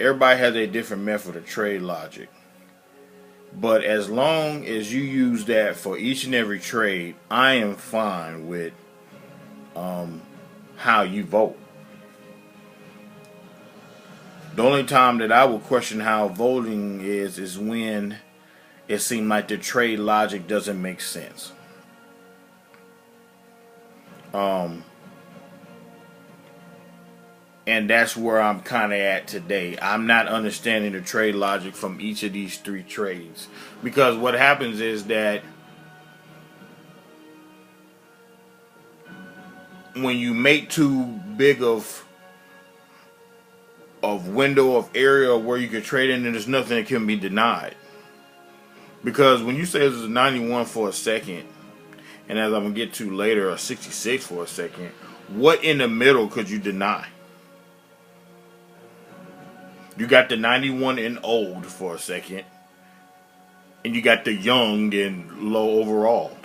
Everybody has a different method of trade logic. But as long as you use that for each and every trade, I am fine with how you vote. The only time that I would question how voting is when it seems like the trade logic doesn't make sense. Um, and that's where I'm kind of at today. I'm not understanding the trade logic from each of these three trades, because what happens is that when you make too big of window of area where you can trade in, and there's nothing that can be denied. Because when you say this is a 91 for a second, and as I'm gonna get to later, a 66 for a second, what in the middle could you deny? You got the 91 and old for a second, and you got the young and low overall.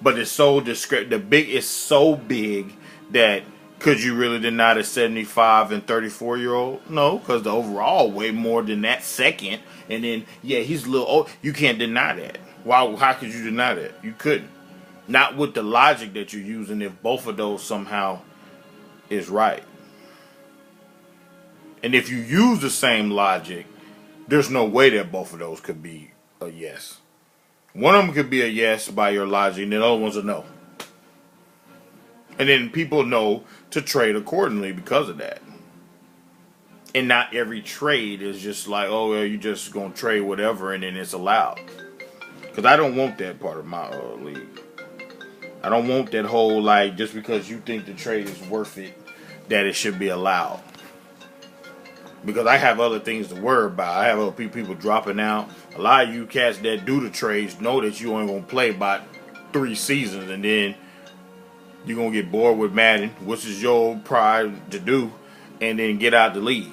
But it's so discreet. The big is so big that could you really deny the 75 and 34-year-old? No, because the overall way more than that second. And then, yeah, he's a little old. You can't deny that. Why? How could you deny that? You couldn't. Not with the logic that you're using if both of those somehow is right. And if you use the same logic, there's no way that both of those could be a yes. One of them could be a yes by your logic, and the other one's a no. And then people know to trade accordingly because of that. And not every trade is just like, oh, well, you just going to trade whatever and then it's allowed. Because I don't want that part of my league. I don't want that whole, like, just because you think the trade is worth it, that it should be allowed. Because I have other things to worry about. I have other people dropping out. A lot of you cats that do the trades know that you ain't going to play about 3 seasons, and then you're going to get bored with Madden, which is your pride to do, and then get out the league.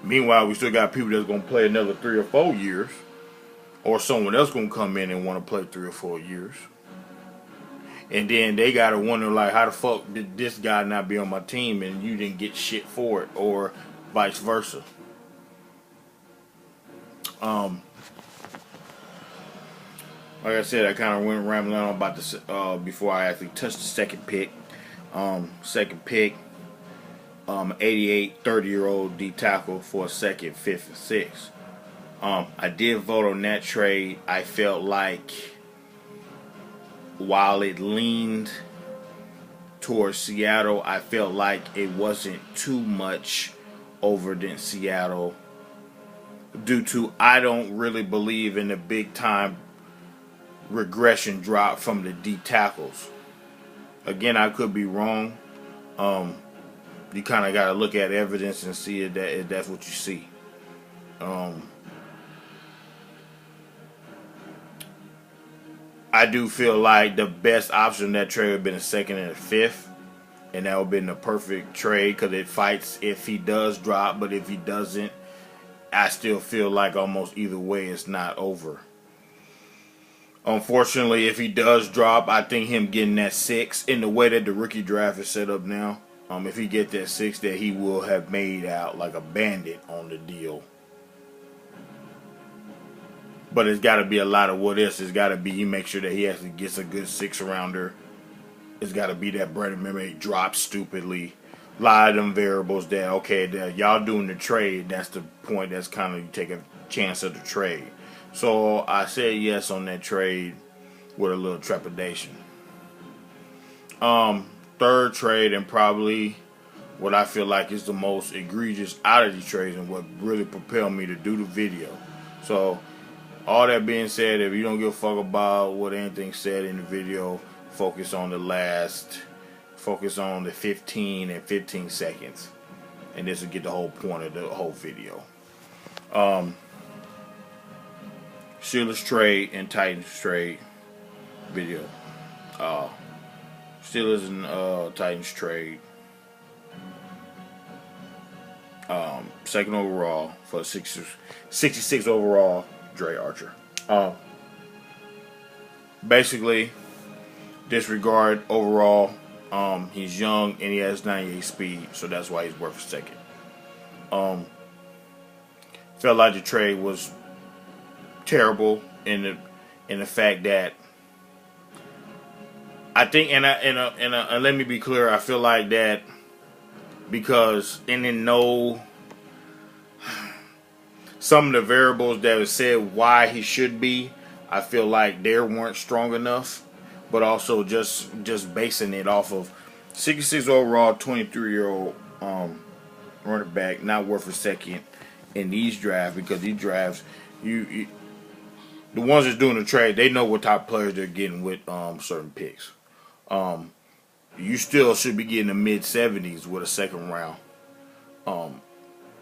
Meanwhile, we still got people that's going to play another 3 or 4 years, or someone else going to come in and want to play 3 or 4 years. And then they got to wonder, like, how the fuck did this guy not be on my team and you didn't get shit for it, or vice versa. Like I said, I kind of went rambling on about this before I actually touched the second pick. 88, 30-year-old D tackle for a second, fifth, and sixth. I did vote on that trade. I felt like while it leaned towards Seattle, I felt like it wasn't too much over than Seattle, due to I don't really believe in the big time regression drop from the D tackles. Again, I could be wrong. You kind of got to look at evidence and see if that's what you see. I do feel like the best option in that trade would have been a second and a fifth. And that would have been the perfect trade because it fights if he does drop. But if he doesn't, I still feel like almost either way it's not over. Unfortunately, if he does drop, I think him getting that 6 in the way that the rookie draft is set up now, if he get that 6, that he will have made out like a bandit on the deal. But it's got to be a lot of what ifs. It's got to be he makes sure that he actually gets a good 6-rounder. It's got to be that Brandon Murray drops stupidly. A lot of them variables that, okay, that y'all doing the trade, that's the point that's kind of you take a chance of the trade. So I said yes on that trade with a little trepidation. Third trade, and probably what I feel like is the most egregious out of these trades and what really propelled me to do the video. So all that being said, if you don't give a fuck about what anything said in the video, focus on the 15 and 15 seconds. And this will get the whole point of the whole video. Steelers trade and Titans trade video. Steelers and Titans trade. Second overall for 66 overall, Dre Archer. Basically, disregard overall. He's young and he has 98 speed, so that's why he's worth a second. Felt like the trade was terrible in the fact that I think, and let me be clear, I feel like that because some of the variables that was said why he should be, I feel like they weren't strong enough, but also just basing it off of 66 overall, 23-year-old running back, not worth a second in these drafts, because these drafts, you the ones that's doing the trade, they know what type of players they're getting with certain picks. You still should be getting the mid 70s with a second round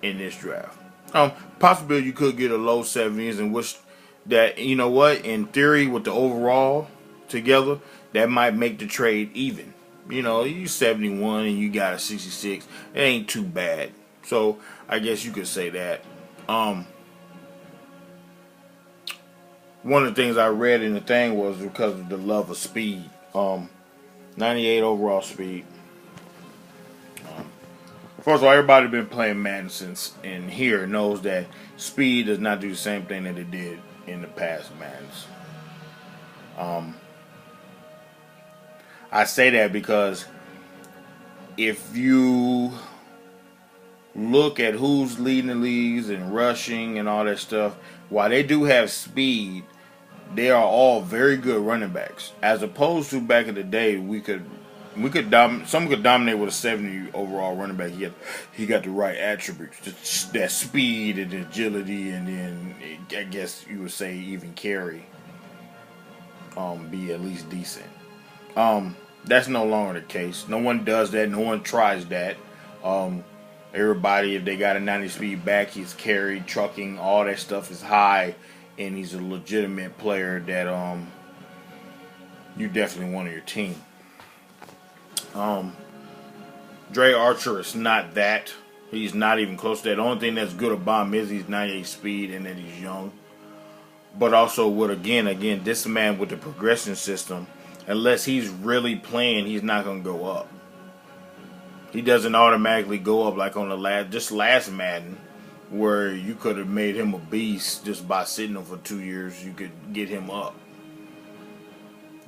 in this draft. Possibly you could get a low 70s, and wish that, you know what, in theory with the overall together, that might make the trade even. You know, you 71 and you got a 66, it ain't too bad. So I guess you could say that. One of the things I read in the thing was because of the love of speed. 98 overall speed. First of all, everybody been playing Madden since in here knows that speed does not do the same thing that it did in the past Maddens. I say that because if you look at who's leading the leagues and rushing and all that stuff, while they do have speed, they are all very good running backs. As opposed to back in the day, someone could dominate with a 70 overall running back. He got the right attributes, just that speed and agility, and then I guess you would say even carry, be at least decent. That's no longer the case. No one does that. No one tries that. Everybody, if they got a 90 speed back, he's carried, trucking, all that stuff is high, and he's a legitimate player that you definitely want on your team. Dre Archer is not that. He's not even close to that. The only thing that's good about him is he's 98 speed and that he's young. But also with again, this man with the progression system, unless he's really playing, he's not gonna go up. He doesn't automatically go up like on the last Madden, where you could have made him a beast just by sitting him for 2 years. You could get him up.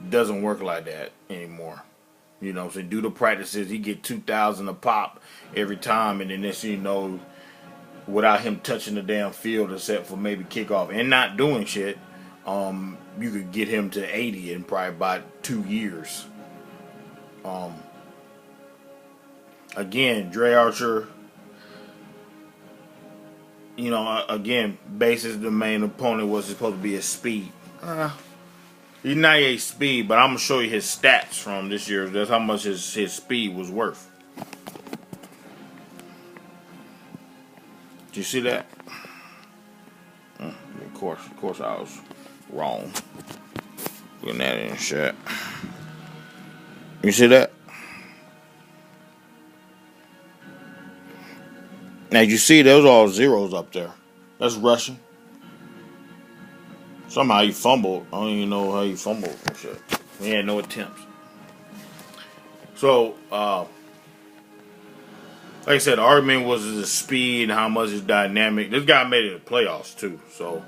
Doesn't work like that anymore. You know what I'm saying? Due to practices, he get 2,000 a pop every time, and then next thing you know, without him touching the damn field except for maybe kickoff and not doing shit, you could get him to 80 in probably about 2 years. Again, Dre Archer, you know, again, basis the main opponent was supposed to be his speed. He's 98 speed, but I'm going to show you his stats from this year. That's how much his speed was worth. Do you see that? Of course I was wrong. Putting that in shit. You see that? Now you see those all zeros up there. That's rushing. Somehow he fumbled. I don't even know how he fumbled and shit. He had no attempts. So, like I said, the argument was his speed and how much is dynamic. This guy made it to the playoffs too. So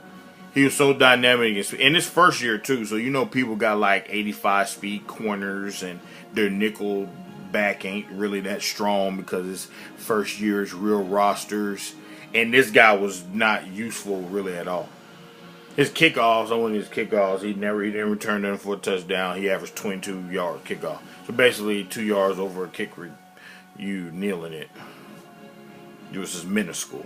he was so dynamic in his first year too. So you know people got like 85 speed corners and their nickel back ain't really that strong because his first year's real rosters. And this guy was not useful really at all. His kickoffs, he didn't return them for a touchdown. He averaged 22 yards kickoff. So basically 2 yards over a kick, you kneeling it. It was just minuscule.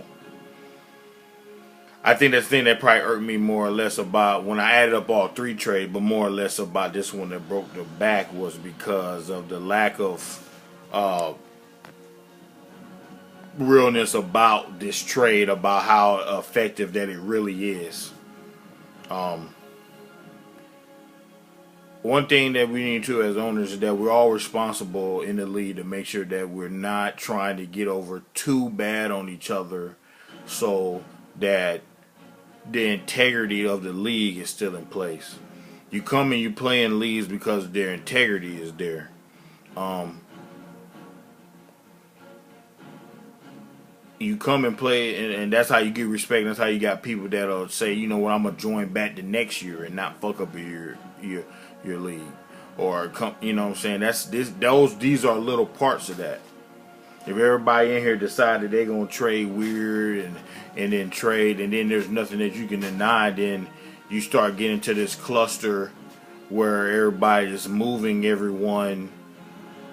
I think the thing that probably irked me more or less about when I added up all three trades, but more or less about this one that broke the back was because of the lack of realness about this trade, about how effective that it really is. One thing that we need to as owners is that we're all responsible in the league to make sure that we're not trying to get over too bad on each other so that the integrity of the league is still in place. You come and you play in leagues because their integrity is there. you come and play, and that's how you get respect. That's how you got people that'll say, you know what, I'm gonna join back the next year and not fuck up your league, or come, you know what I'm saying. These are little parts of that. If everybody in here decided they're gonna trade weird and then trade, and then there's nothing that you can deny, then you start getting to this cluster where everybody is moving everyone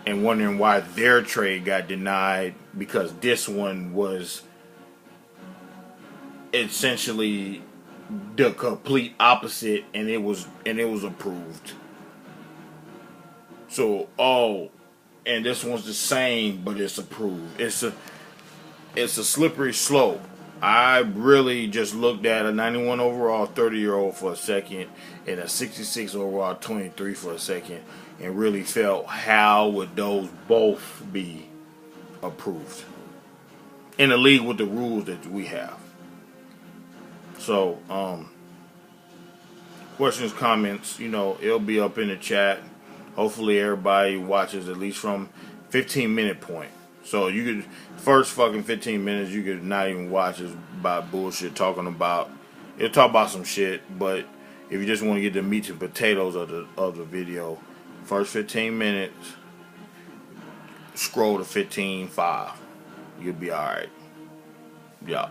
and wondering why their trade got denied because this one was essentially the complete opposite, and it was approved. So, and this one's the same, but it's approved. It's a slippery slope. I really just looked at a 91 overall 30-year-old for a second and a 66 overall 23 for a second, and really felt, how would those both be approved in a league with the rules that we have? So, questions, comments, it'll be up in the chat. Hopefully everybody watches at least from 15-minute point. So you could, first fucking 15 minutes, you could not even watch us about bullshit it'll talk about some shit, but if you just want to get the meat and potatoes of the video, first 15 minutes, scroll to 15.5. You'll be alright. Yeah.